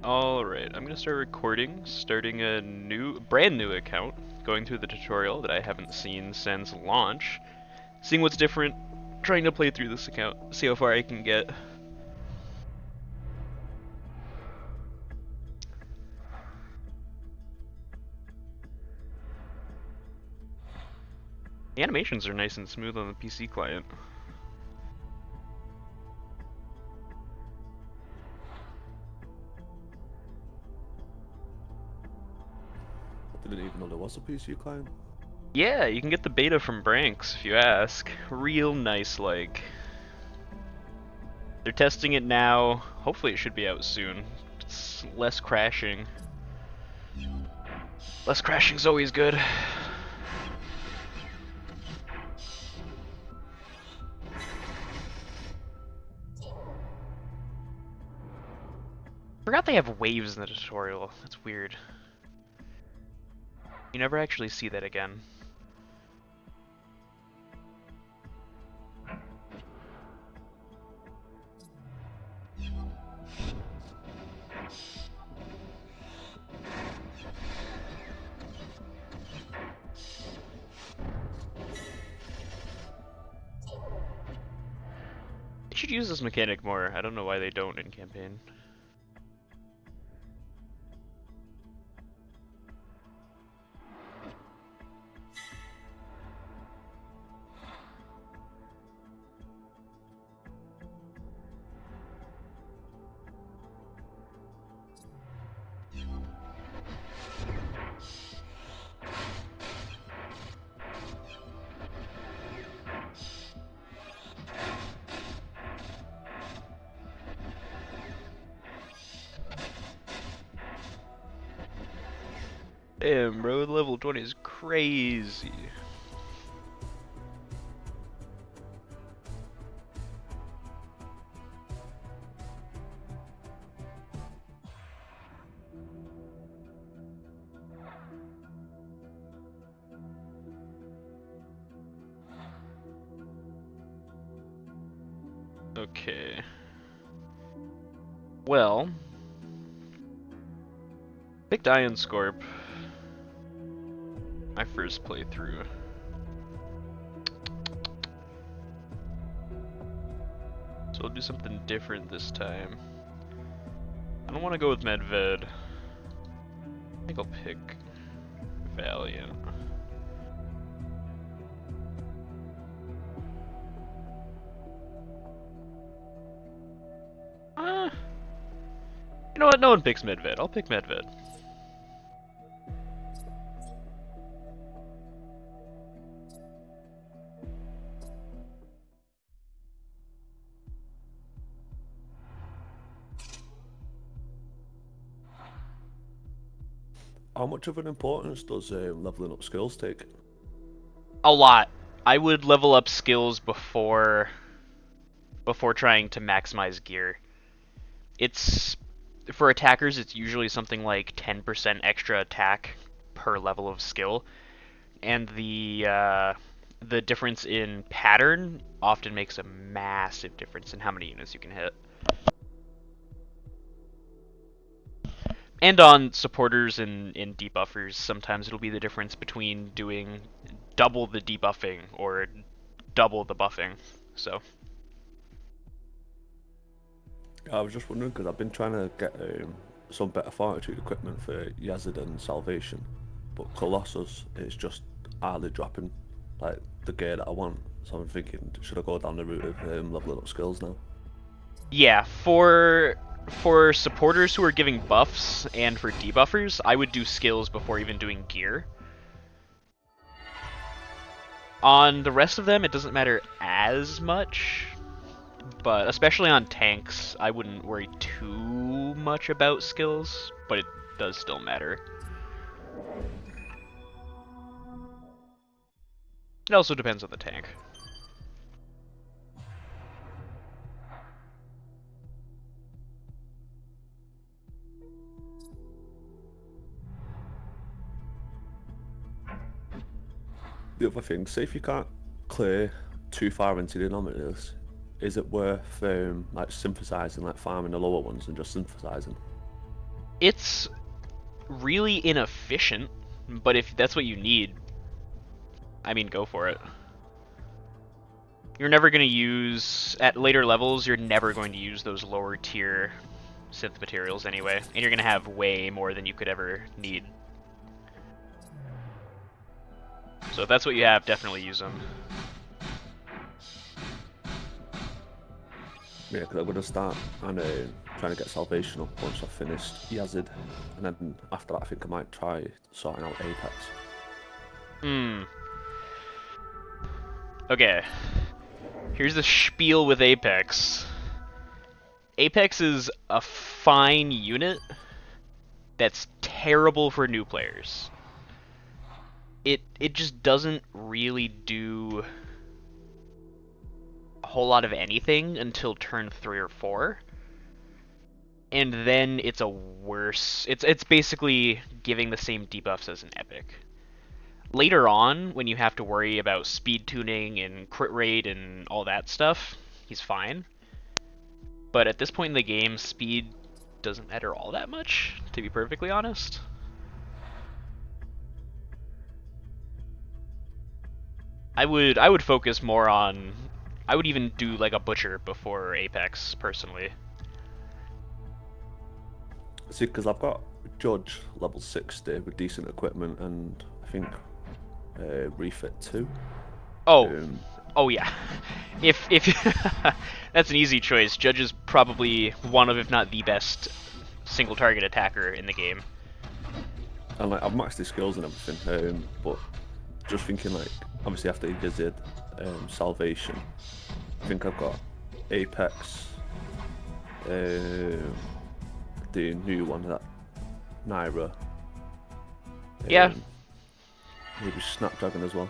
Alright, I'm gonna start recording, starting a brand new account, going through the tutorial that I haven't seen since launch, seeing what's different, trying to play through this account, see how far I can get. The animations are nice and smooth on the PC client. I didn't even know there was a PC client. Yeah, you can get the beta from Branks if you ask. Real nice, like. They're testing it now. Hopefully it should be out soon. It's less crashing. Less crashing's always good. Forgot they have waves in the tutorial. That's weird. You never actually see that again. They should use this mechanic more. I don't know why they don't in campaign. Damn, bro, level 20 is crazy. Okay. Well, picked Iron Scorp. My first playthrough. So I'll do something different this time. I don't want to go with Medved. I think I'll pick Valiant. You know what? No one picks Medved. I'll pick Medved. How much of an importance does leveling up skills take? A lot. I would level up skills before trying to maximize gear. It's for attackers, it's usually something like 10% extra attack per level of skill, and the difference in pattern often makes a massive difference in how many units you can hit. And on supporters and debuffers, sometimes it'll be the difference between doing double the debuffing or double the buffing. So. I was just wondering because I've been trying to get some better fortitude equipment for Yazid and Salvation, but Colossus is just hardly dropping like the gear that I want. So I'm thinking, should I go down the route of leveling up skills now? Yeah, for supporters who are giving buffs and for debuffers, I would do skills before even doing gear. On the rest of them, it doesn't matter as much, but especially on tanks, I wouldn't worry too much about skills, but it does still matter. It also depends on the tank. The other thing, say if you can't clear too far into the denominators, is it worth like synthesizing, like farming the lower ones and just synthesizing? It's really inefficient, but if that's what you need, I mean, go for it. You're never going to use, at later levels, you're never going to use those lower tier synth materials anyway, and you're going to have way more than you could ever need. So if that's what you have, definitely use them. Yeah, because I'm gonna start and trying to get salvation up once I've finished Yazid, and then after that, I think I might try sorting out Apex. Hmm. Okay. Here's the spiel with Apex. Apex is a fine unit that's terrible for new players. It just doesn't really do a whole lot of anything until turn 3 or 4. And then it's a worse. It's basically giving the same debuffs as an epic. Later on, when you have to worry about speed tuning and crit rate and all that stuff, he's fine. But at this point in the game, speed doesn't matter all that much, to be perfectly honest. I would focus more on. I would even do like a butcher before Apex personally. See, because I've got Judge level 60 with decent equipment and I think refit 2. Oh, Um, oh yeah. If that's an easy choice. Judge is probably one of, if not the best, single target attacker in the game. and like I've maxed his skills and everything, but just thinking like obviously after Yazid, Salvation, I think I've got Apex, the new one, that Naira, Yeah, um, maybe Snapdragon as well.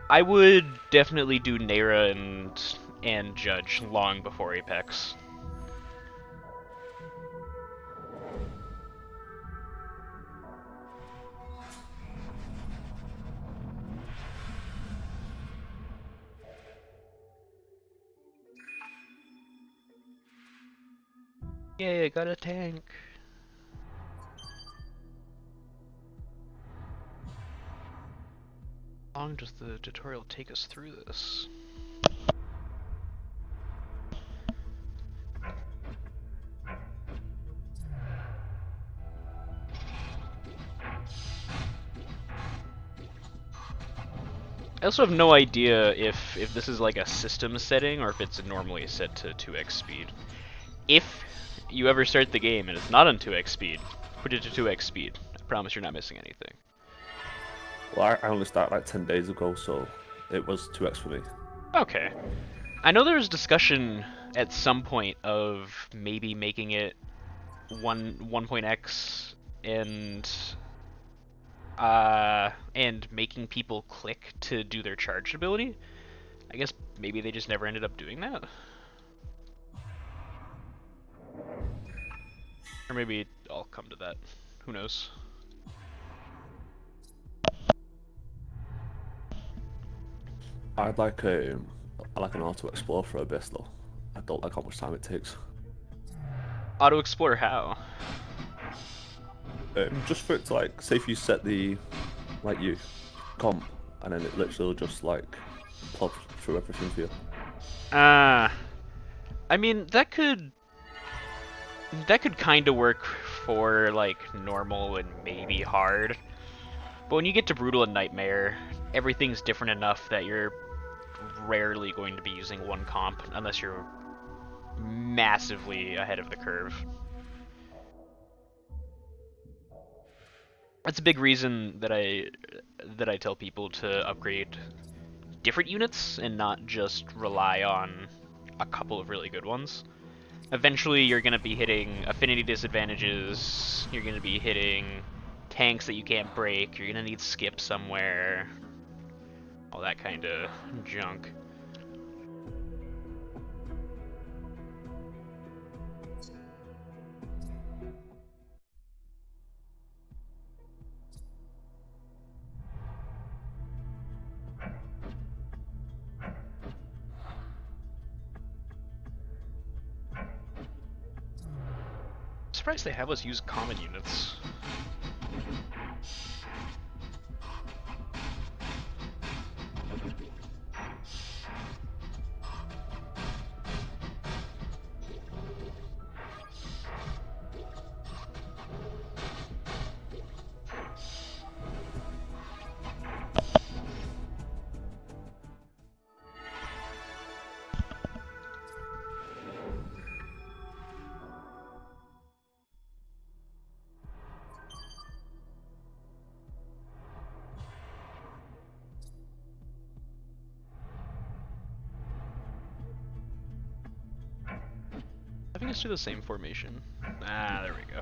I would definitely do Nera and Judge long before Apex. Yay, I got a tank. How long does the tutorial take us through this? I also have no idea if this is like a system setting or if it's normally set to 2x speed. If you ever start the game and it's not on 2x speed, put it to 2x speed. I promise you're not missing anything. Well, I only started like 10 days ago, so it was 2x for me. Okay. I know there was discussion at some point of maybe making it 1.x and making people click to do their charged ability. I guess maybe they just never ended up doing that. Or maybe I'll come to that. Who knows? I'd like I like an auto explore for a bit though. I don't like how much time it takes. Auto explore how? Just for it to like, say if you set the like you comp, and then it literally just like plods through everything for you. Ah, I mean that could kind of work for like normal and maybe hard. But when you get to brutal and nightmare, everything's different enough that you're rarely going to be using one comp unless you're massively ahead of the curve. That's a big reason that I tell people to upgrade different units and not just rely on a couple of really good ones. Eventually, you're going to be hitting affinity disadvantages, you're going to be hitting tanks that you can't break, you're going to need skip somewhere, all that kind of junk. surprised they have us use common units. Having us do the same formation. Ah, there we go.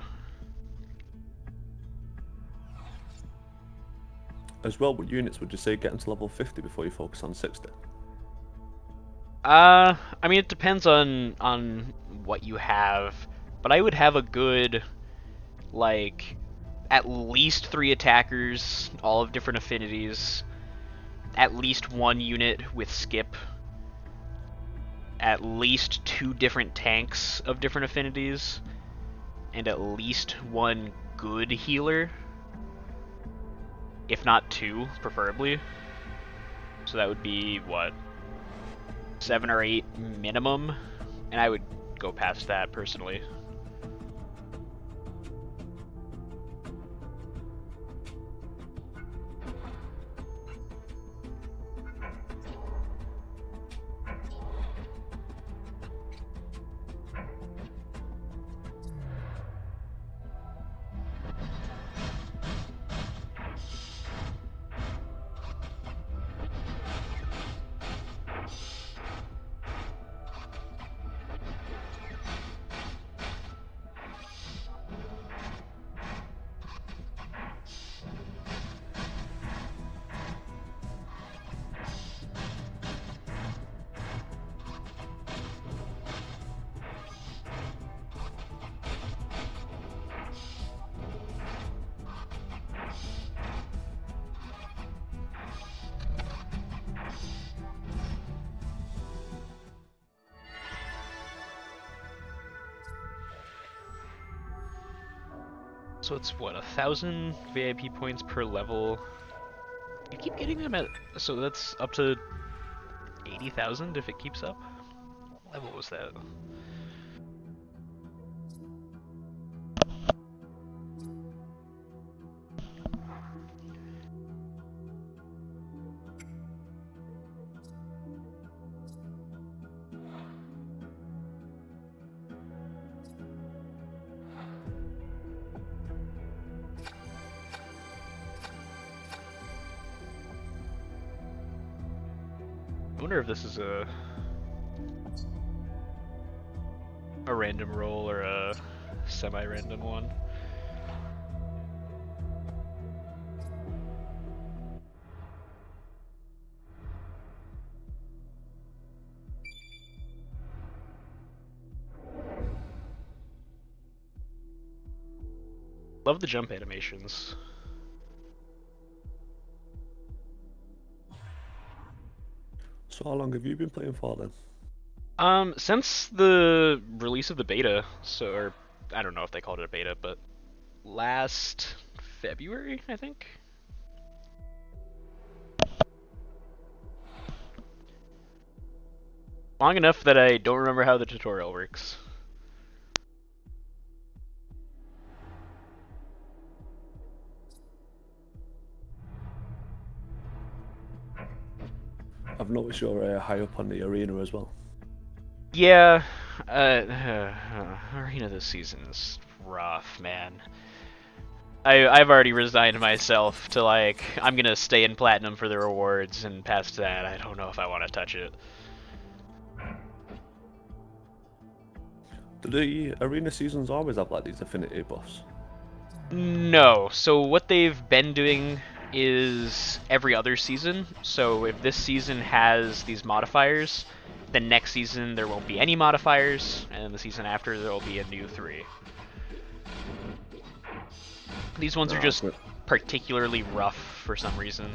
As well, with units, would you say getting to level 50 before you focus on 60? I mean, it depends on what you have, but I would have a good, like, at least 3 attackers, all of different affinities, at least 1 unit with skip, at least 2 different tanks of different affinities, and at least 1 good healer, if not 2, preferably. So that would be, what, 7 or 8 minimum, and I would go past that personally. So it's what, 1,000 VIP points per level. You keep getting them at, so that's up to 80,000 if it keeps up. What level was that? I wonder if this is a random roll or a semi-random one. Love the jump animations. So how long have you been playing for then? Since the release of the beta, so, or I don't know if they called it a beta, but last February, I think. Long enough that I don't remember how the tutorial works. I've noticed you're high up on the arena as well. Yeah, Arena this season is rough, man. I've already resigned myself to, like, I'm gonna stay in Platinum for the rewards, and past that, I don't know if I want to touch it. Do the arena seasons always have like these affinity buffs? No, so what they've been doing is every other season. So if this season has these modifiers, the next season there won't be any modifiers, and then the season after there will be a new 3. These ones are Ah, just but particularly rough for some reason.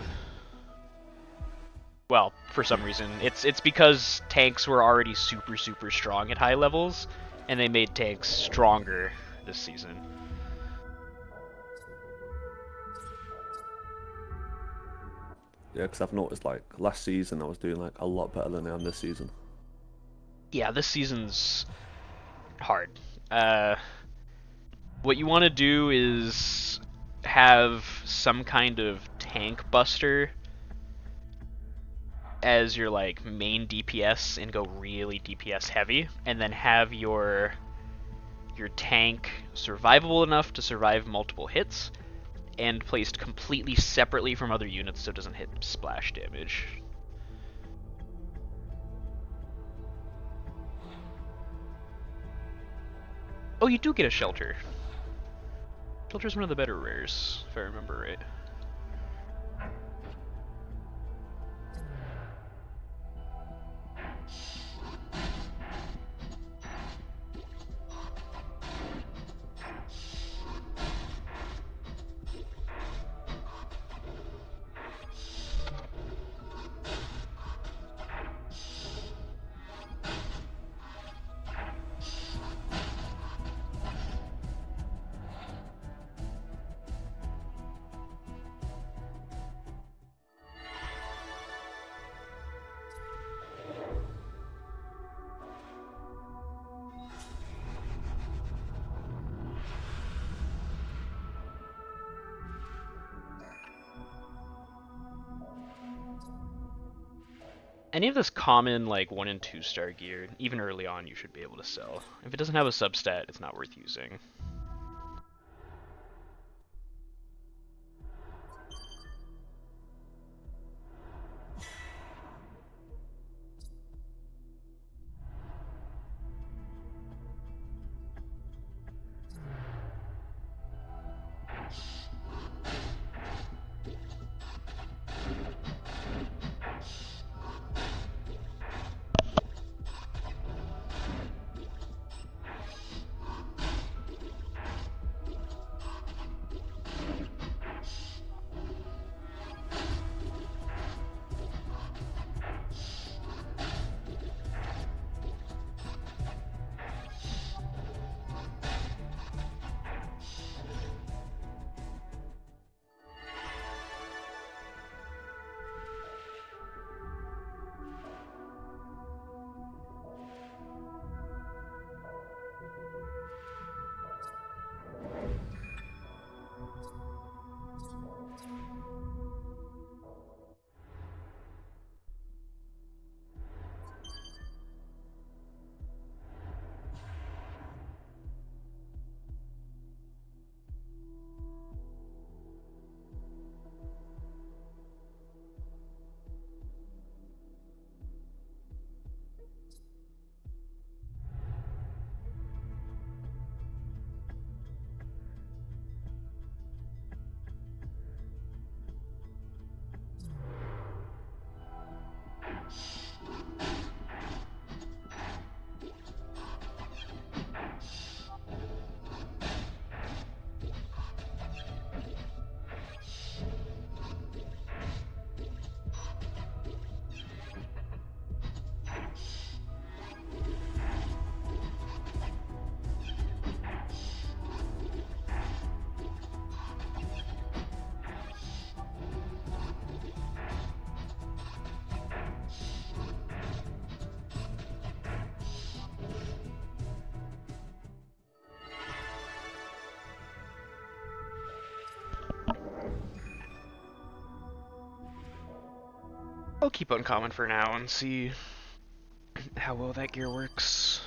Well, for some reason. It's because tanks were already super strong at high levels, and they made tanks stronger this season. Yeah, because I've noticed like last season I was doing like a lot better than I am this season. Yeah, this season's hard. Uh, what you want to do is have some kind of tank buster as your like main DPS and go really DPS heavy, and then have your tank survivable enough to survive multiple hits and placed completely separately from other units so it doesn't hit splash damage. Oh, you do get a shelter. Shelter's one of the better rares, if I remember right. Any of this common like 1 and 2 star gear, even early on, you should be able to sell. If it doesn't have a substat, it's not worth using. I'll keep uncommon for now and see how well that gear works.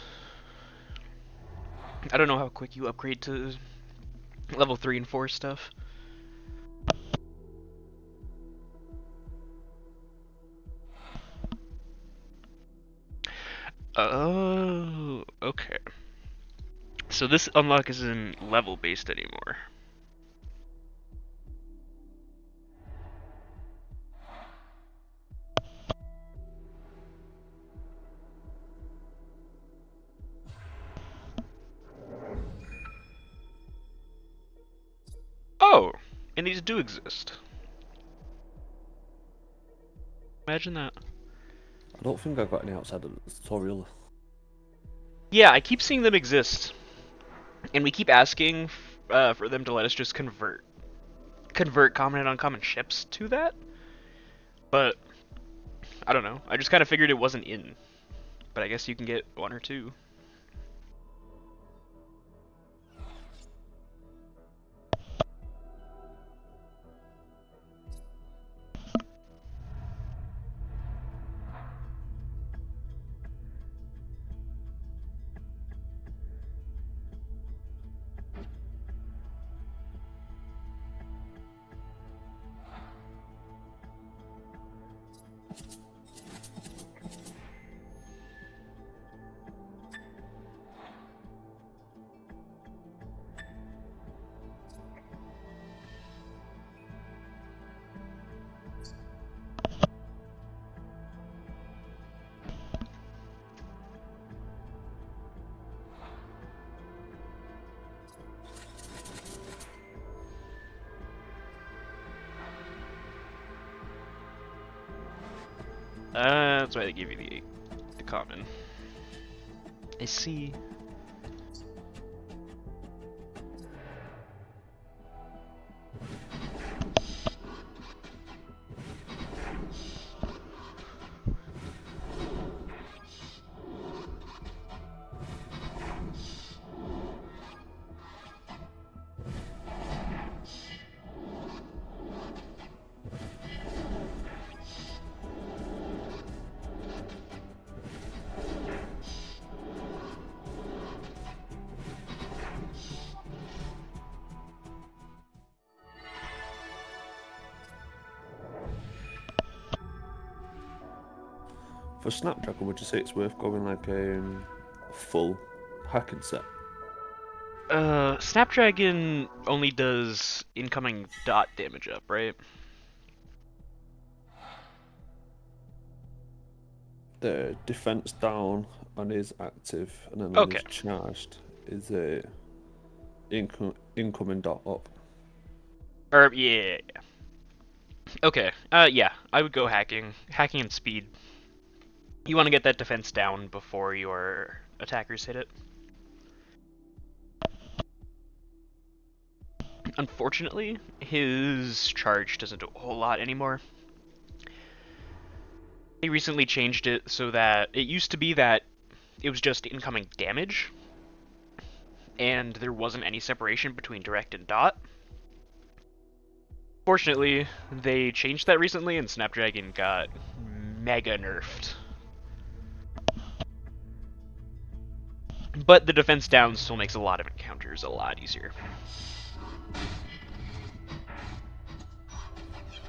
I don't know how quick you upgrade to level 3 and 4 stuff. Oh, okay. So this unlock isn't level based anymore. Oh, and these do exist. Imagine that. I don't think I got any outside of the tutorial. Yeah, I keep seeing them exist. And we keep asking for them to let us just convert common and uncommon ships to that, but I don't know. I just kind of figured it wasn't in, but I guess you can get one or two. That's why they give you the common. I see. For Snapdragon, would you say it's worth going like a full hacking set? Snapdragon only does incoming dot damage up, right? The defense down and is active, and then on Okay. his charged is a incoming dot up. Or yeah. Okay. Yeah. I would go hacking and speed. You want to get that defense down before your attackers hit it. Unfortunately, his charge doesn't do a whole lot anymore. They recently changed it so that it used to be that it was just incoming damage, and there wasn't any separation between direct and dot. Fortunately, they changed that recently, and Snapdragon got mega nerfed. But the defense down still makes a lot of encounters a lot easier.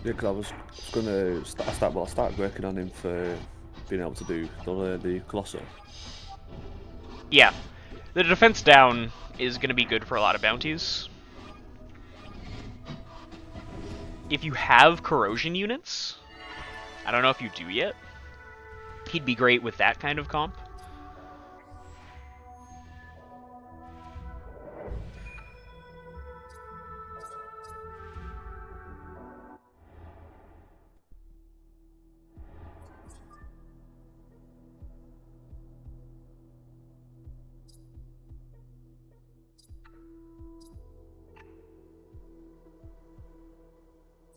Yeah, because I was gonna start. Well, I started working on him for being able to do the Colossal. Yeah, the defense down is going to be good for a lot of bounties. If you have corrosion units, I don't know if you do yet, he'd be great with that kind of comp.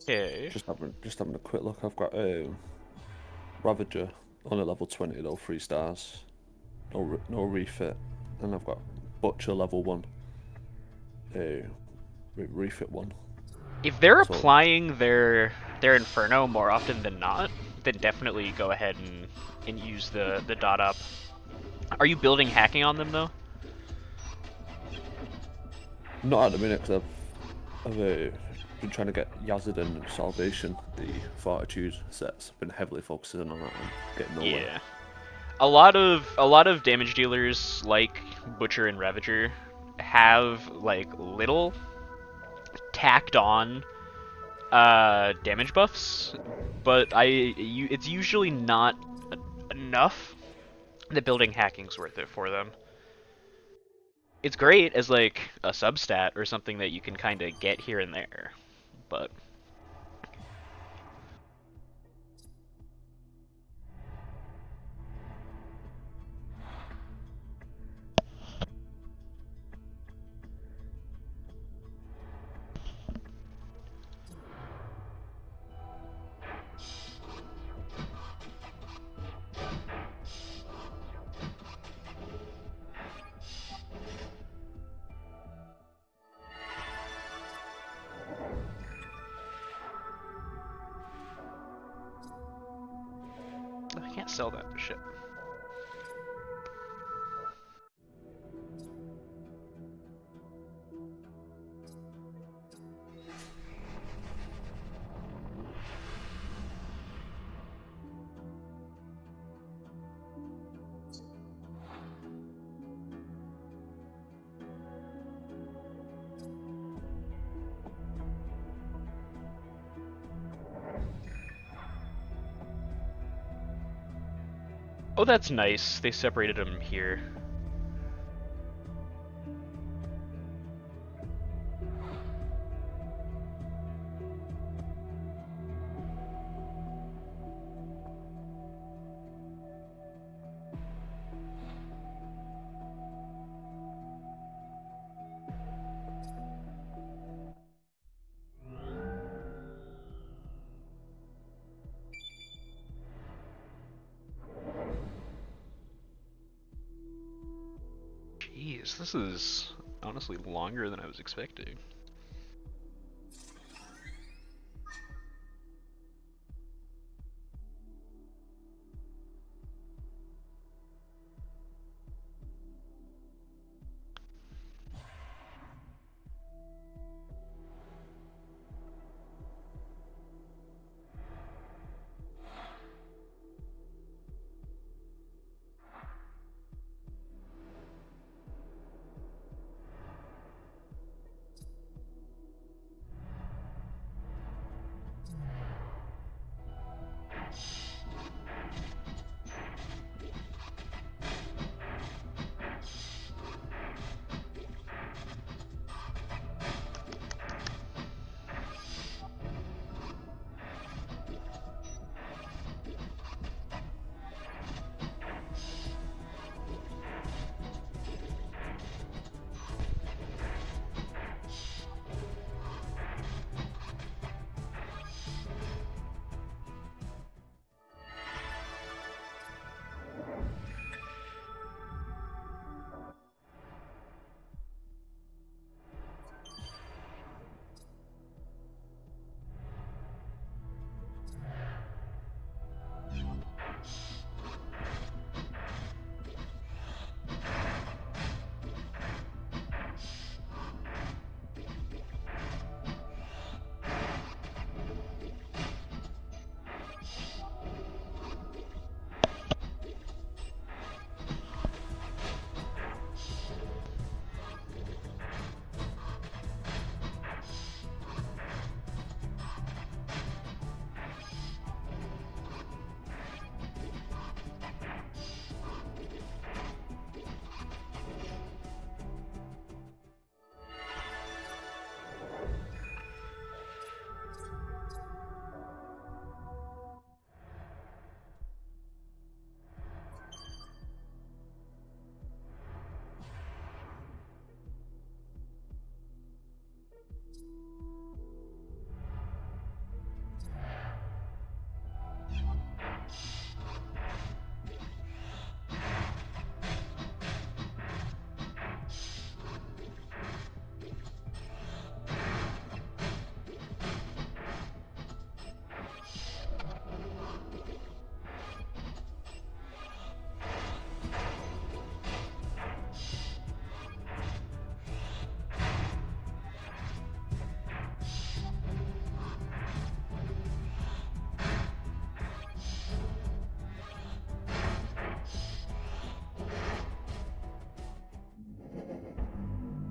Okay. Just having a quick look. I've got Ravager on a level 20 though, 3 stars, no refit, and I've got Butcher level 1, refit 1. If they're So applying their Inferno more often than not, then definitely go ahead and use the dot up. Are you building hacking on them though? not at the minute because I've been trying to get Yazid and Salvation, the Fortitude sets. Been heavily focusing on that and getting nowhere. Yeah. A lot of damage dealers like Butcher and Ravager have like little tacked on damage buffs, but it's usually not enough that building hacking's worth it for them. It's great as like a substat or something that you can kind of get here and there, but sell that shit. Oh, that's nice. They separated them here. Jeez, this is honestly longer than I was expecting.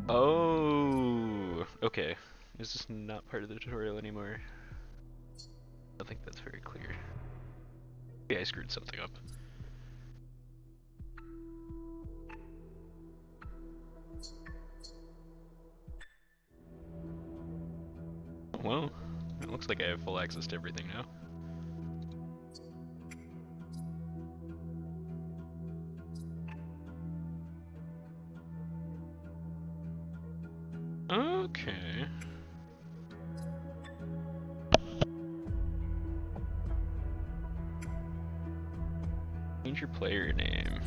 Oh, okay. Is this not part of the tutorial anymore? I think that's very clear. Yeah, I screwed something up. Well, it looks like I have full access to everything now. Okay. Change your player name.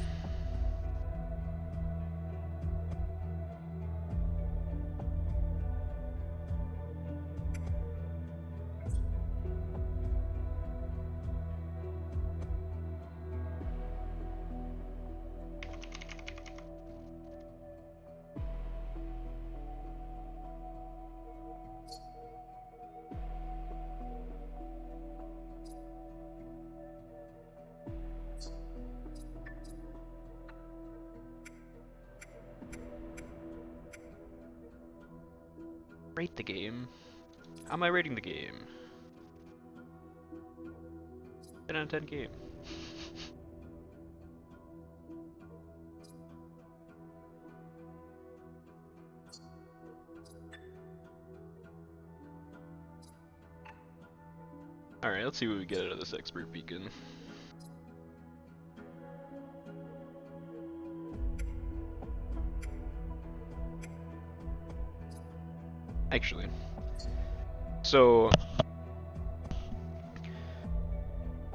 Rate the game. How am I rating the game? 10 out of 10 game. Alright, let's see what we get out of this expert beacon. Actually. So,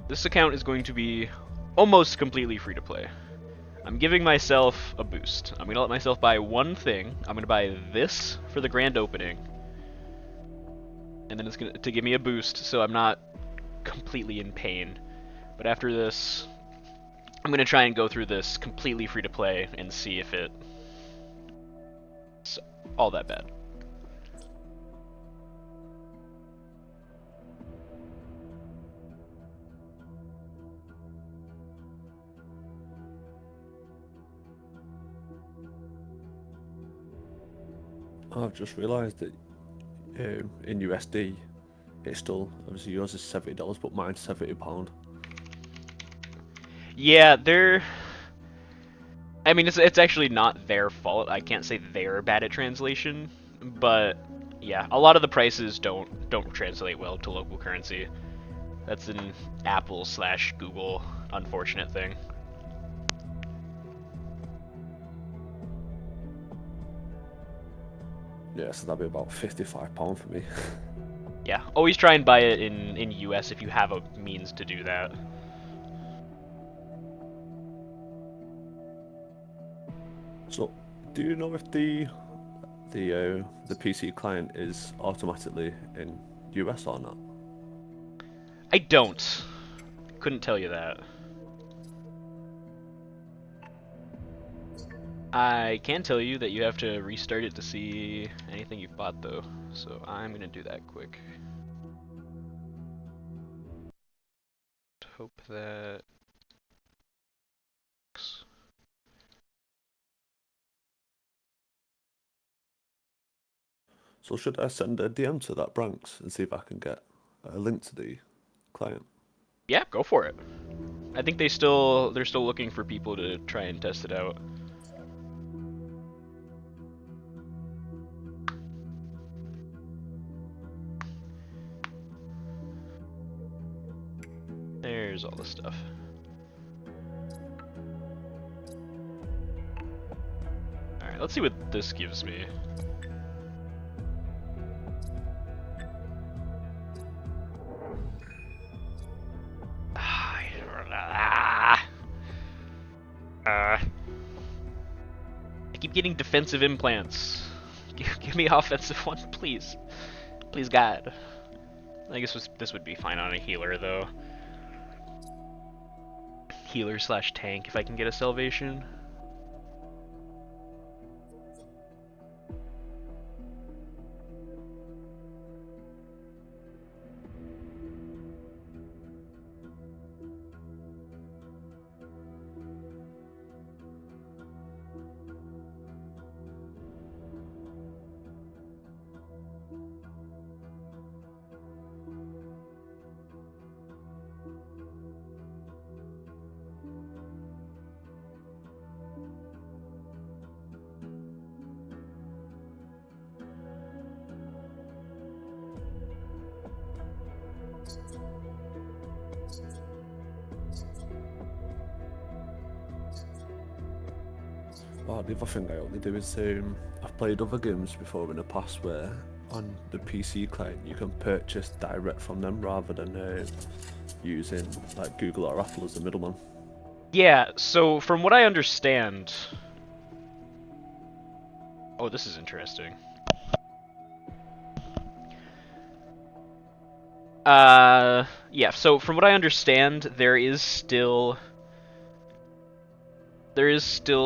this account is going to be almost completely free to play. I'm giving myself a boost. I'm going to let myself buy one thing. I'm going to buy this for the grand opening. And then it's going to give me a boost so I'm not completely in pain. But after this, I'm going to try and go through this completely free to play and see if it's all that bad. I've just realised that in USD, it's still obviously yours is $70, but mine's £70. Yeah, I mean, it's actually not their fault. I can't say they're bad at translation, but yeah, a lot of the prices don't translate well to local currency. That's an Apple/Google unfortunate thing. Yeah, so that'd be about £55 for me. Yeah, always try and buy it in US if you have a means to do that. So, do you know if the PC client is automatically in US or not? I don't. Couldn't tell you that. I can tell you that you have to restart it to see anything you've bought though. So I'm gonna do that quick. Hope that. So should I send a DM to that Branks and see if I can get a link to the client? Yeah, go for it. I think they're still looking for people to try and test it out. There's all the stuff. Alright, let's see what this gives me. I keep getting defensive implants. Give me offensive one, please. Please, God. I guess this would be fine on a healer, though. Healer/tank, if I can get a salvation. Oh, the other thing I only do is I've played other games before in the past where on the PC client you can purchase direct from them rather than using like Google or Apple as the middleman. Yeah, so from what I understand... Oh, this is interesting. Yeah, so from what I understand, there is still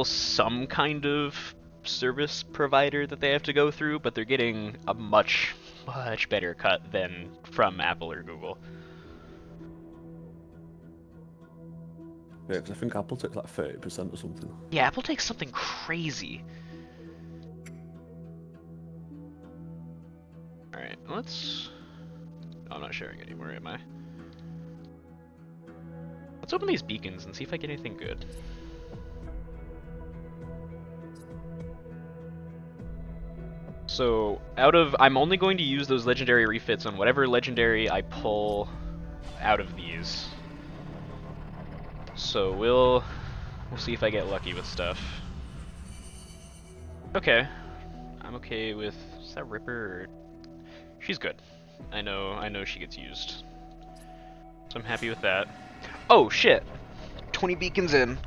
some kind of service provider that they have to go through, but they're getting a much better cut than from Apple or Google. Yeah, because I think Apple takes like 30% or something. Yeah, Apple takes something crazy. Let's... Oh, I'm not sharing anymore, am I? Let's open these beacons and see if I get anything good. So, I'm only going to use those legendary refits on whatever legendary I pull out of these. So we'll see if I get lucky with stuff. Okay. I'm okay with... Is that Ripper or... She's good. I know she gets used. So I'm happy with that. Oh, shit! 20 beacons in.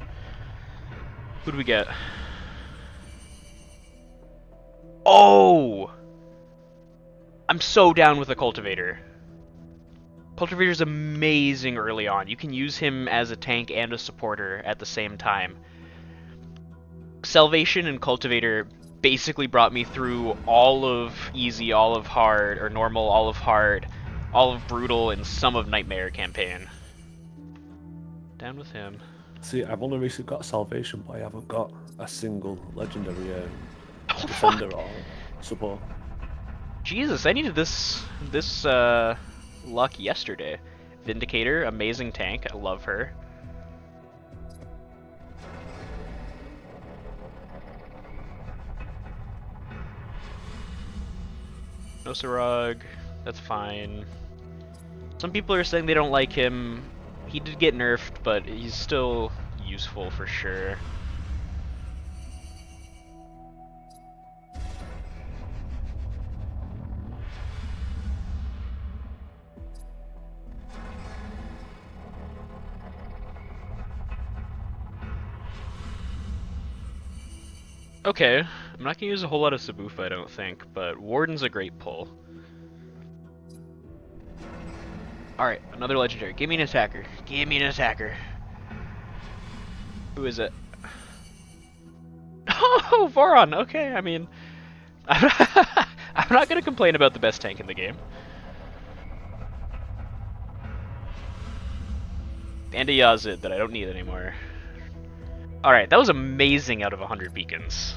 Who do we get? Oh! I'm so down with the Cultivator. Cultivator's amazing early on. You can use him as a tank and a supporter at the same time. Salvation and Cultivator basically brought me through all of easy, all of hard, or normal, all of hard, all of brutal, and some of Nightmare campaign. Down with him. See, I've only recently got Salvation, but I haven't got a single legendary Oh defender fuck! or support. Jesus, I needed this luck yesterday. Vindicator, amazing tank. I love her. Nosarog, that's fine. Some people are saying they don't like him. He did get nerfed, but he's still useful for sure. Okay, I'm not gonna use a whole lot of Sabufa, I don't think, but Warden's a great pull. Alright, another legendary. Give me an attacker. Give me an attacker. Who is it? Oh, Voron! Okay, I mean... I'm not gonna complain about the best tank in the game. And a Yazid that I don't need anymore. Alright, that was amazing out of 100 beacons.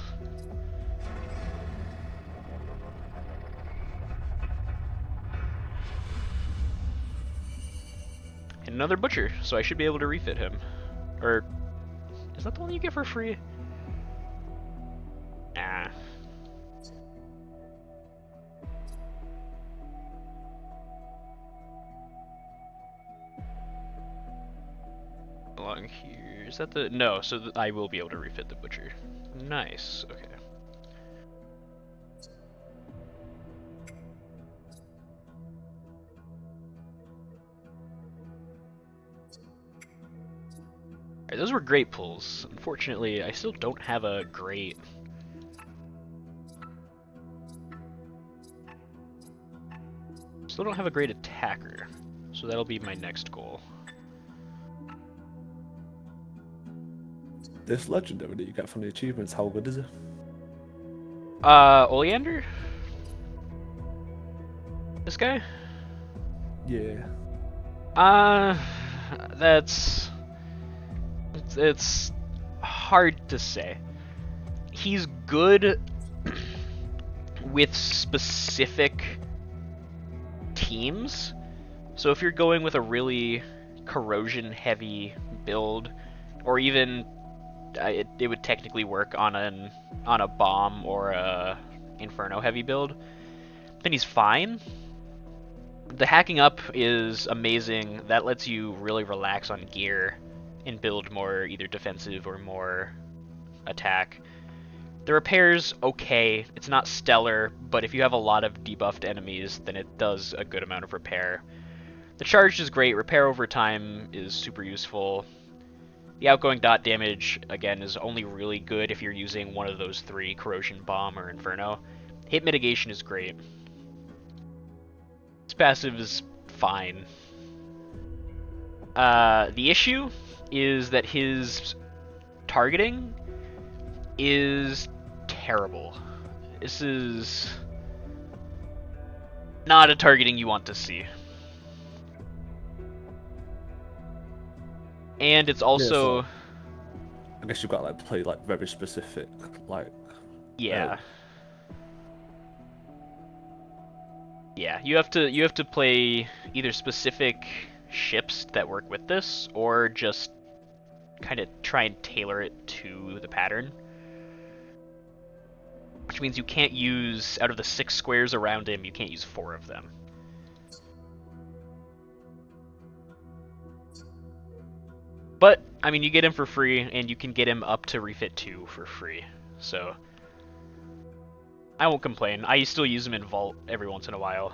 And another Butcher, so I should be able to refit him. Or... Is that the one you get for free? Nah. Along here. Is that the... No, so I will be able to refit the Butcher. Nice, okay. Alright, those were great pulls. Unfortunately, I still don't have a great... Still don't have a great attacker. So that'll be my next goal. This legendary that you get from the achievements, how good is it? Oleander? This guy? Yeah. That's... It's hard to say. He's good with specific teams. So if you're going with a really corrosion-heavy build, or even it would technically work on a bomb or a inferno-heavy build, then he's fine. The hacking up is amazing. That lets you really relax on gear and build more either defensive or more attack. The repair's okay. It's not stellar, but if you have a lot of debuffed enemies, then it does a good amount of repair. The charge is great. Repair over time is super useful. The outgoing dot damage, again, is only really good if you're using one of those three, Corrosion, Bomb, or Inferno. Hit mitigation is great. His passive is fine. The issue is that his targeting is terrible. This is not a targeting you want to see. And it's also... Yeah, so I guess you've got to like play like very specific, like... Yeah. Yeah, you have to play either specific ships that work with this, or just kind of try and tailor it to the pattern. Which means you can't use, out of the 6 squares around him, you can't use 4 of them. But, I mean, you get him for free, and you can get him up to refit 2 for free. So, I won't complain. I still use him in Vault every once in a while.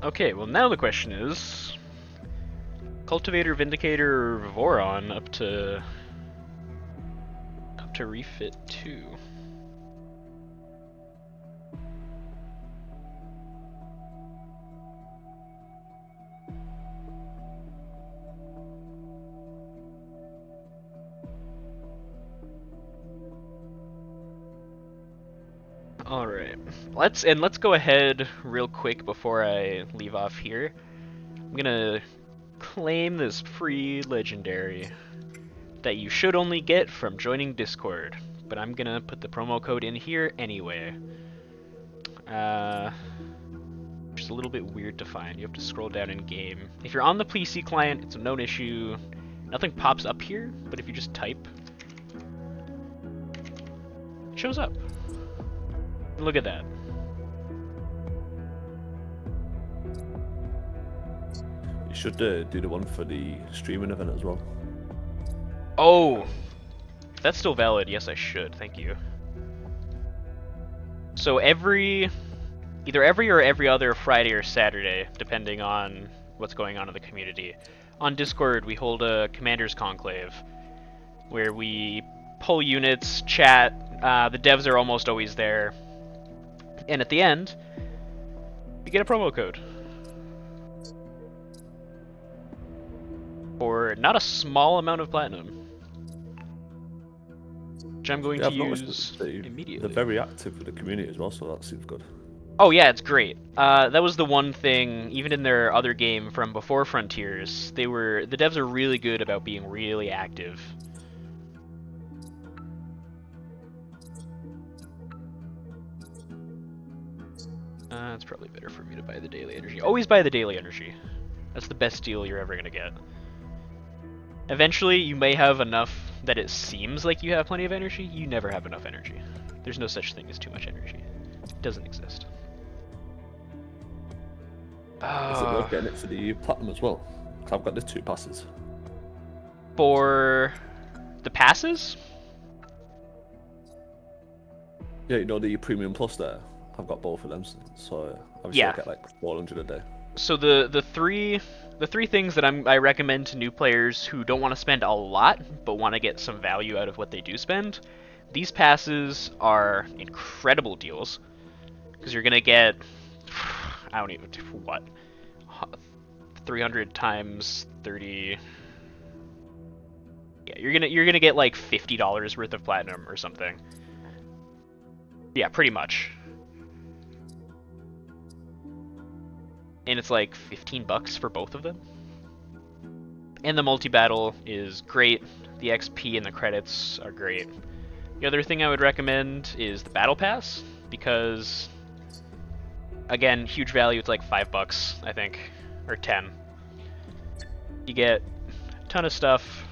Okay, well now the question is... Cultivator, Vindicator, Voron up to refit 2. Alright. Let's go ahead real quick before I leave off here. I'm gonna claim this free legendary that you should only get from joining Discord, but I'm gonna put the promo code in here anyway. Which is a little bit weird to find. You have to scroll down in game. If you're on the PC client, it's a known issue. Nothing pops up here, but if you just type, it shows up. Look at that. You should do the one for the streaming event as well. Oh, if that's still valid, yes I should, thank you. So either every or every other Friday or Saturday, depending on what's going on in the community, on Discord we hold a Commander's Conclave, where we pull units, chat, the devs are almost always there, and at the end, you get a promo code. For not a small amount of platinum. Which I'm going to I've noticed use that immediately. they're very active with the community as well, so that seems good. Oh yeah, it's great. That was the one thing, even in their other game from before Frontiers, the devs are really good about being really active. It's probably better for me to buy the daily energy. Always buy the daily energy. That's the best deal you're ever gonna get. Eventually, you may have enough that it seems like you have plenty of energy. You never have enough energy. There's no such thing as too much energy. It doesn't exist. Is it worth getting it for the platinum as well? Because I've got the 2 passes. For the passes? Yeah, you know the premium plus there. I've got both of them, so obviously Yeah. I get like 400 a day. So the three things that I recommend to new players who don't want to spend a lot but want to get some value out of what they do spend. These passes are incredible deals because you're gonna get I don't even what 300 times 30. Yeah, you're gonna get like $50 worth of platinum or something. Yeah, pretty much. And it's like $15 for both of them. And the multi-battle is great. The XP and the credits are great. The other thing I would recommend is the battle pass, because again, huge value. It's like $5, I think, or 10. You get a ton of stuff,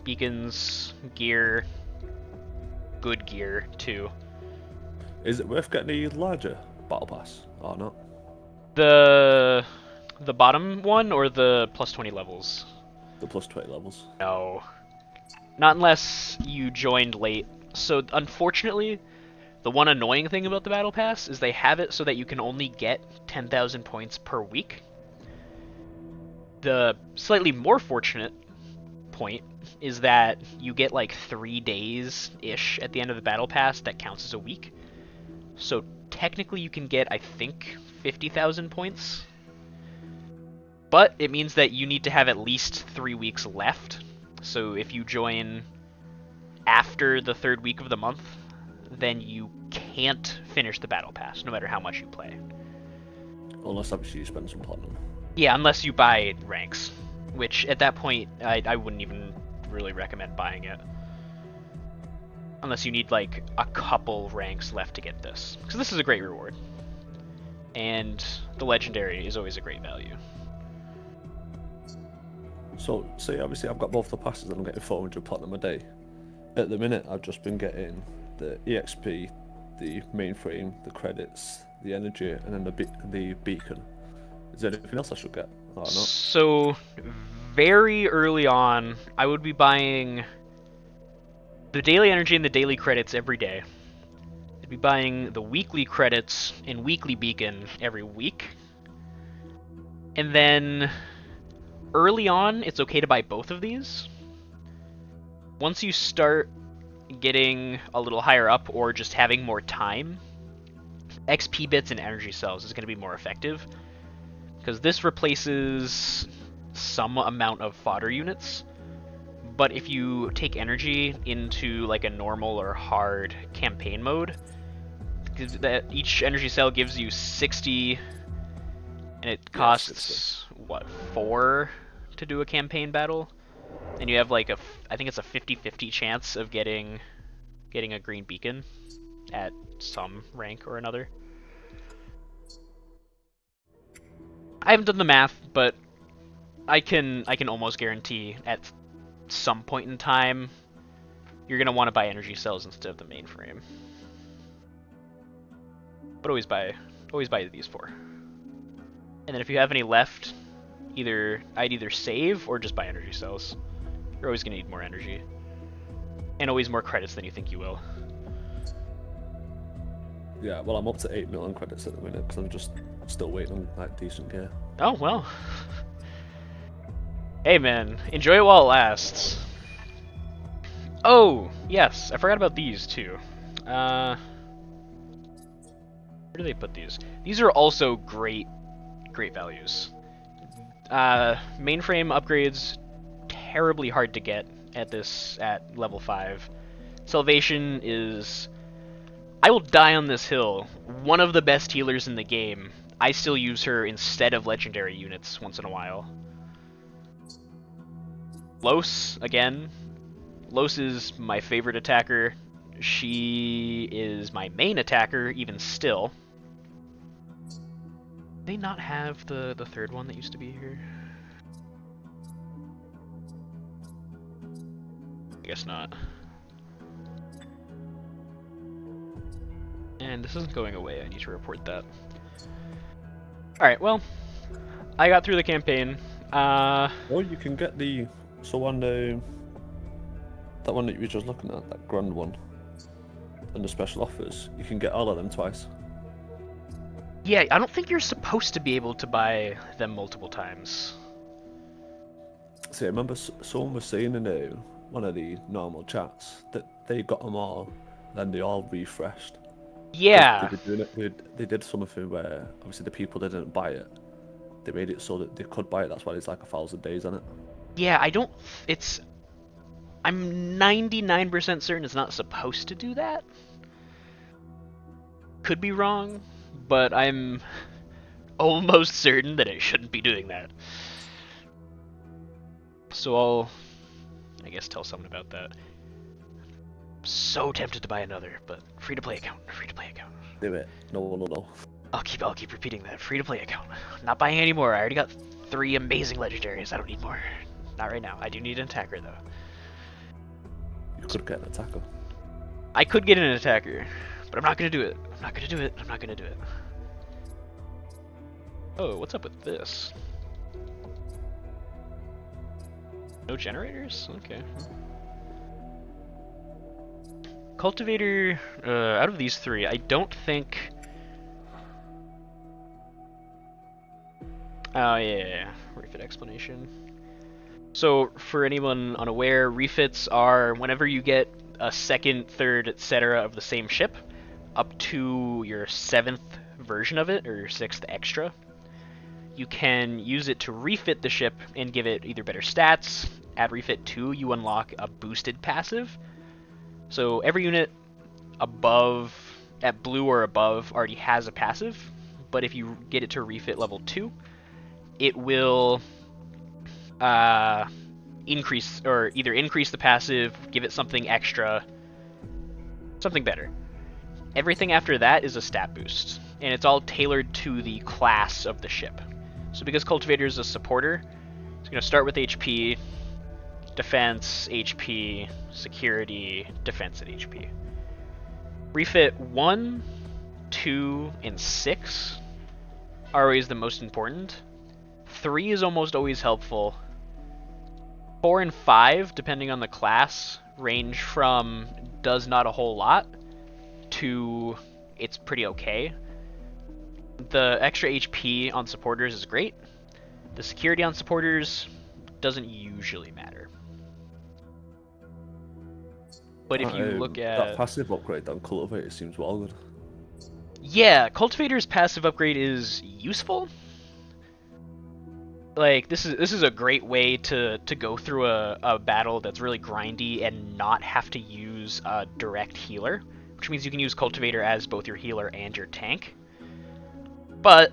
beacons, gear, good gear too. Is it worth getting the larger battle pass or not? The bottom one or the plus 20 levels? The plus 20 levels. No. Not unless you joined late. So unfortunately, the one annoying thing about the Battle Pass is they have it so that you can only get 10,000 points per week. The slightly more fortunate point is that you get like 3 days-ish at the end of the Battle Pass that counts as a week. So technically you can get, I think, 50,000 points. But it means that you need to have at least 3 weeks left. So if you join after the third week of the month, then you can't finish the battle pass, no matter how much you play. Unless obviously you spend some platinum. Yeah, unless you buy ranks, which at that point I wouldn't even really recommend buying it. Unless you need like a couple ranks left to get this. Because this is a great reward. And the legendary is always a great value. So, see, obviously I've got both the passes and I'm getting 400 platinum a day. At the minute, I've just been getting the EXP, the mainframe, the credits, the energy, and then the beacon. Is there anything else I should get? Or not? So, very early on, I would be buying the daily energy and the daily credits every day. I'd be buying the weekly credits and weekly beacon every week. And then early on, it's okay to buy both of these. Once you start getting a little higher up or just having more time, XP bits and energy cells is going to be more effective. Because this replaces some amount of fodder units. But if you take energy into like a normal or hard campaign mode, that each energy cell gives you 60, and it costs what, 4 to do a campaign battle, and you have like I think it's a 50-50 chance of getting a green beacon at some rank or another. I haven't done the math, but I can almost guarantee at some point in time you're gonna want to buy energy cells instead of the mainframe. But always buy these 4. And then if you have any left, I'd either save or just buy energy cells. You're always gonna need more energy, and always more credits than you think you will. Yeah, well, I'm up to 8 million credits at the minute because I'm just still waiting on like decent gear. Oh well. Hey man, enjoy it while it lasts. Oh yes, I forgot about these too. Where do they put these? These are also great values. Mainframe upgrades, terribly hard to get at level 5. Salvation is, I will die on this hill, one of the best healers in the game. I still use her instead of legendary units once in a while. Los, again. Los is my favorite attacker. She is my main attacker, even still. Do they not have the third one that used to be here? I guess not. And this isn't going away, I need to report that. Alright, well, I got through the campaign. Or you can get the on the that one that you were just looking at, that grand one, and the special offers. You can get all of them twice. Yeah, I don't think you're supposed to be able to buy them multiple times. See, I remember someone was saying in one of the normal chats that they got them all, then they all refreshed. Yeah. They were doing it. They did something where obviously the people that didn't buy it, they made it so that they could buy it. That's why there's like 1,000 days on it. Yeah, I'm 99% certain it's not supposed to do that. Could be wrong, but I'm almost certain that it shouldn't be doing that. So I'll, I guess, tell someone about that. I'm so tempted to buy another, but free-to-play account, free-to-play account. Do it. No one will know. I'll keep repeating that. Free-to-play account. Not buying any more. I already got 3 amazing legendaries. I don't need more. Not right now. I do need an attacker, though. You could get an attacker. I could get an attacker, but I'm not gonna do it. I'm not gonna do it. I'm not gonna do it. Oh, what's up with this? No generators? Okay. Cultivator, out of these 3, I don't think... Oh, yeah. Refit explanation. So, for anyone unaware, refits are whenever you get a 2nd, 3rd, etc. of the same ship, up to your 7th version of it, or your 6th extra, you can use it to refit the ship and give it either better stats. At refit 2, you unlock a boosted passive, So every unit above at blue or above already has a passive, but if you get it to refit level 2, it will uh, increase or either increase the passive, give it something extra, something better. Everything after that is a stat boost, and it's all tailored to the class of the ship. So because Cultivator is a supporter, it's going to start with HP, defense, HP, security, defense at HP. Refit 1, 2, and 6 are always the most important. 3 is almost always helpful. 4 and 5, depending on the class, range from does not a whole lot to it's pretty okay. The extra HP on supporters is great. The security on supporters doesn't usually matter. But if you look That at... passive upgrade on Cultivator seems well good. Yeah, Cultivator's passive upgrade is useful. Like, this is a great way to go through a battle that's really grindy and not have to use a direct healer, which means you can use Cultivator as both your healer and your tank. But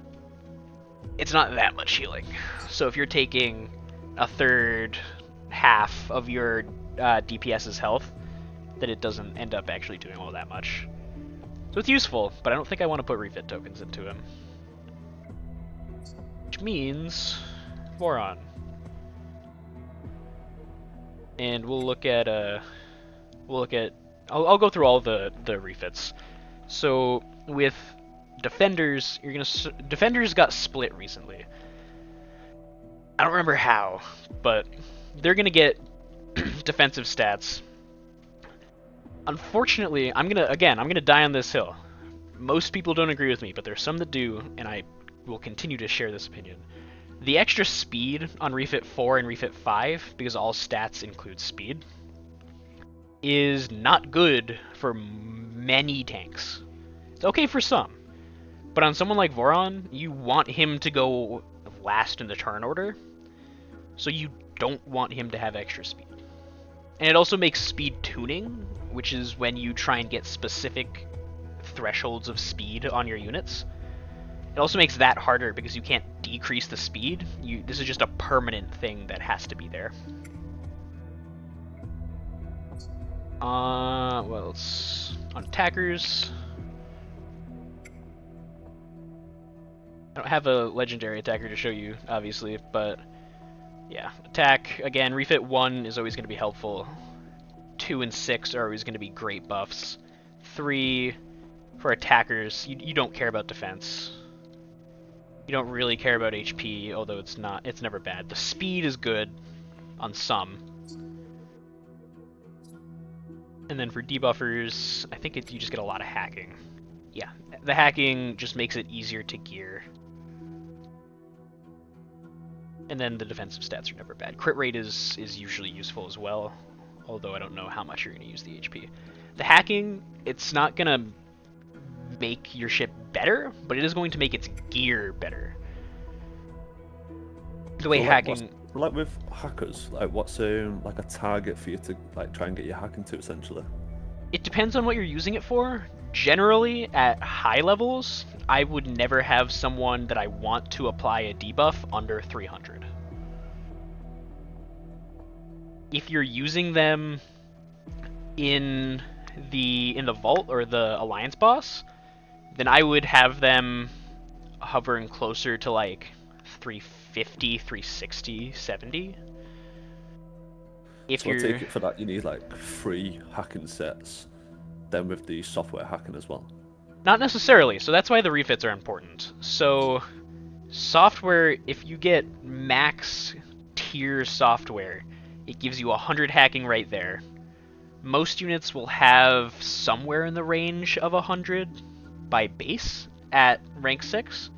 it's not that much healing. So if you're taking a third half of your DPS's health, then it doesn't end up actually doing all that much. So it's useful, but I don't think I want to put refit tokens into him. Which means Voron. And we'll look at I'll go through all the refits. So with defenders, defenders got split recently. I don't remember how, but they're gonna get defensive stats. Unfortunately, I'm gonna die on this hill. Most people don't agree with me, but there's some that do, and I will continue to share this opinion. The extra speed on refit 4 and refit 5, because all stats include speed, is not good for many tanks. It's okay for some, but on someone like Voron, you want him to go last in the turn order, so you don't want him to have extra speed. And it also makes speed tuning, which is when you try and get specific thresholds of speed on your units. It also makes that harder because you can't decrease the speed. This is just a permanent thing that has to be there. What else? On attackers, I don't have a legendary attacker to show you, obviously, but yeah, attack, again, refit 1 is always going to be helpful. 2 and 6 are always going to be great buffs. 3, for attackers, you don't care about defense. You don't really care about HP, although it's never bad. The speed is good on some. And then for debuffers, I think you just get a lot of hacking. Yeah, the hacking just makes it easier to gear. And then the defensive stats are never bad. Crit rate is usually useful as well, although I don't know how much you're going to use the HP. The hacking, it's not going to make your ship better, but it is going to make its gear better. The way hacking... Like with hackers, like what's like a target for you to like try and get your hacking to essentially? It depends on what you're using it for. Generally, at high levels, I would never have someone that I want to apply a debuff under 300. If you're using them in the vault or the alliance boss, then I would have them hovering closer to like 350, 360, 70. So I take it for that you need like 3 hacking sets, then with the software hacking as well. Not necessarily, so that's why the refits are important. So software, if you get max tier software, it gives you 100 hacking right there. Most units will have somewhere in the range of 100 by base at rank 6.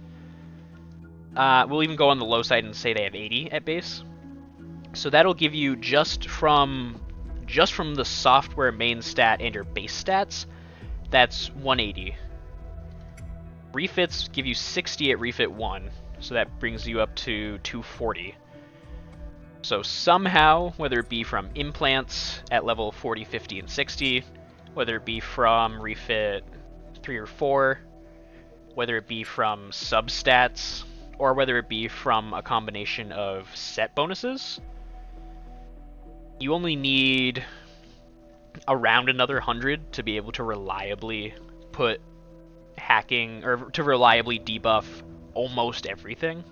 We'll even go on the low side and say they have 80 at base. So that'll give you just from the software main stat and your base stats, that's 180. Refits give you 60 at refit 1, so that brings you up to 240. So somehow, whether it be from implants at level 40, 50, and 60, whether it be from refit 3 or 4, whether it be from substats, or whether it be from a combination of set bonuses. You only need around another 100 to be able to reliably put hacking, or to reliably debuff almost everything.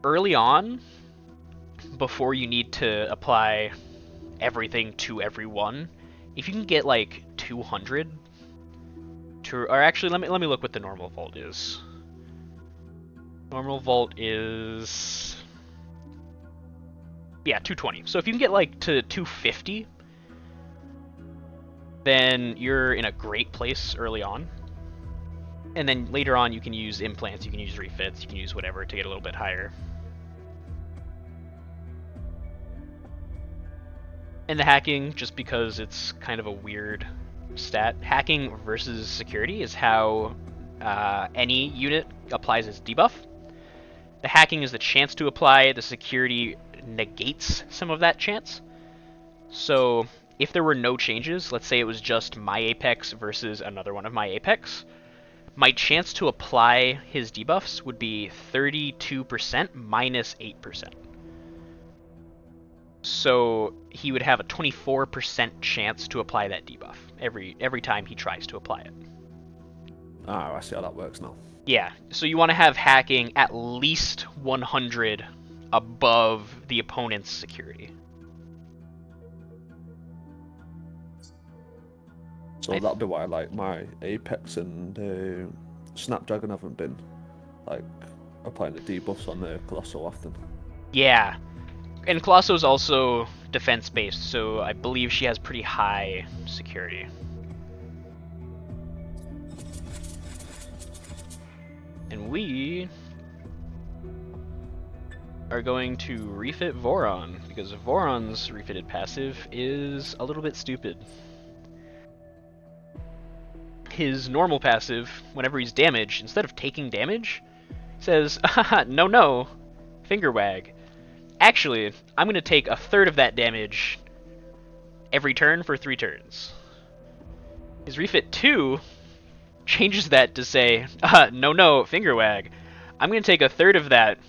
Early on, before you need to apply everything to everyone, if you can get like 200 to, or actually let me look what the normal vault is. Normal vault is, yeah, 220. So if you can get like to 250, then you're in a great place early on. And then later on you can use implants, you can use refits, you can use whatever to get a little bit higher. And the hacking, just because it's kind of a weird stat, hacking versus security is how any unit applies its debuff. The hacking is the chance to apply, the security negates some of that chance. So if there were no changes, let's say it was just my Apex versus another one of my Apex, my chance to apply his debuffs would be 32% minus 8%. So he would have a 24% chance to apply that debuff every time he tries to apply it. Ah, I see how that works now. Yeah, so you want to have hacking at least 100 above the opponent's security. So that'd be why, like, my Apex and Snapdragon haven't been like applying the debuffs on the Colossal often. Yeah, and Colosso's also defense based, so I believe she has pretty high security. And we are going to refit Voron, because Voron's refitted passive is a little bit stupid. His normal passive, whenever he's damaged, instead of taking damage, says, no, finger wag. Actually, I'm going to take a third of that damage every turn for 3 turns. His refit 2 changes that to say, no, finger wag. I'm going to take a third of that,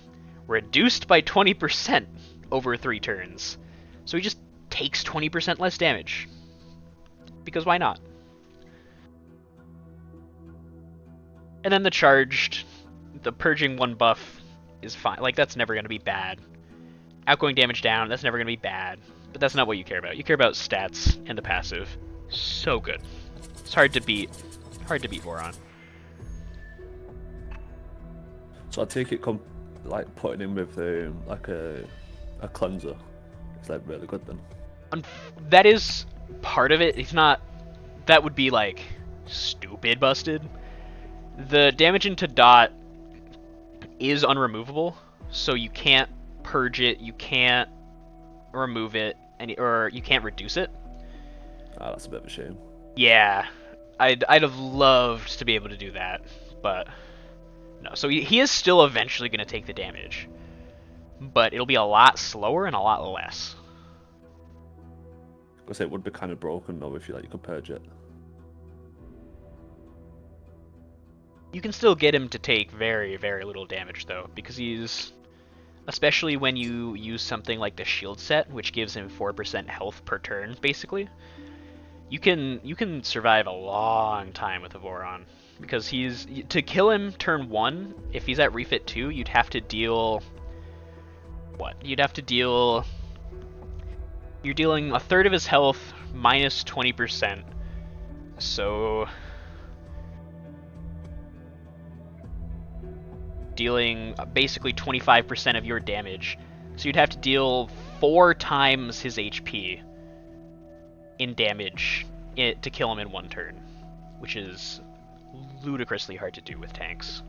reduced by 20% over 3 turns. So he just takes 20% less damage. Because why not? And then the purging 1 buff is fine. Like, that's never going to be bad. Outgoing damage down, that's never going to be bad. But that's not what you care about. You care about stats and the passive. So good. It's hard to beat. Hard to beat Voron. So I take it like putting him with like a cleanser. It's like really good then. That is part of it. He's not. That would be like stupid busted. The damage into dot is unremovable, so you can't purge it, you can't remove it, or you can't reduce it. Ah, that's a bit of a shame. Yeah, I'd have loved to be able to do that, but no. So he is still eventually going to take the damage, but it'll be a lot slower and a lot less. Because it would be kind of broken though if you could purge it. You can still get him to take very, very little damage though, because he's, especially when you use something like the shield set, which gives him 4% health per turn, basically. You can survive a long time with a Voron, because to kill him turn 1, if he's at refit 2, you'd have to deal what? You're dealing a third of his health minus 20%. So dealing basically 25% of your damage. So you'd have to deal 4 times his HP in damage to kill him in 1 turn, which is ludicrously hard to do with tanks.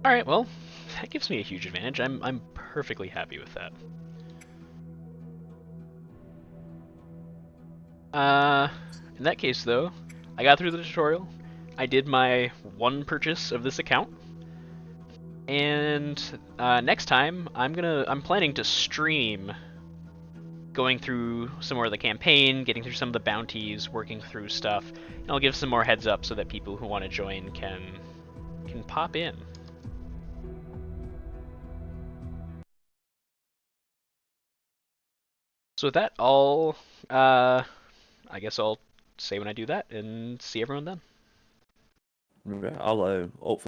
Alright, well, that gives me a huge advantage. I'm perfectly happy with that. In that case, though, I got through the tutorial. I did my one purchase of this account, and next time I'm planning to stream going through some more of the campaign, getting through some of the bounties, working through stuff, and I'll give some more heads up so that people who want to join can pop in. So with that, I guess I'll say when I do that and see everyone then. Yeah, I'll hopefully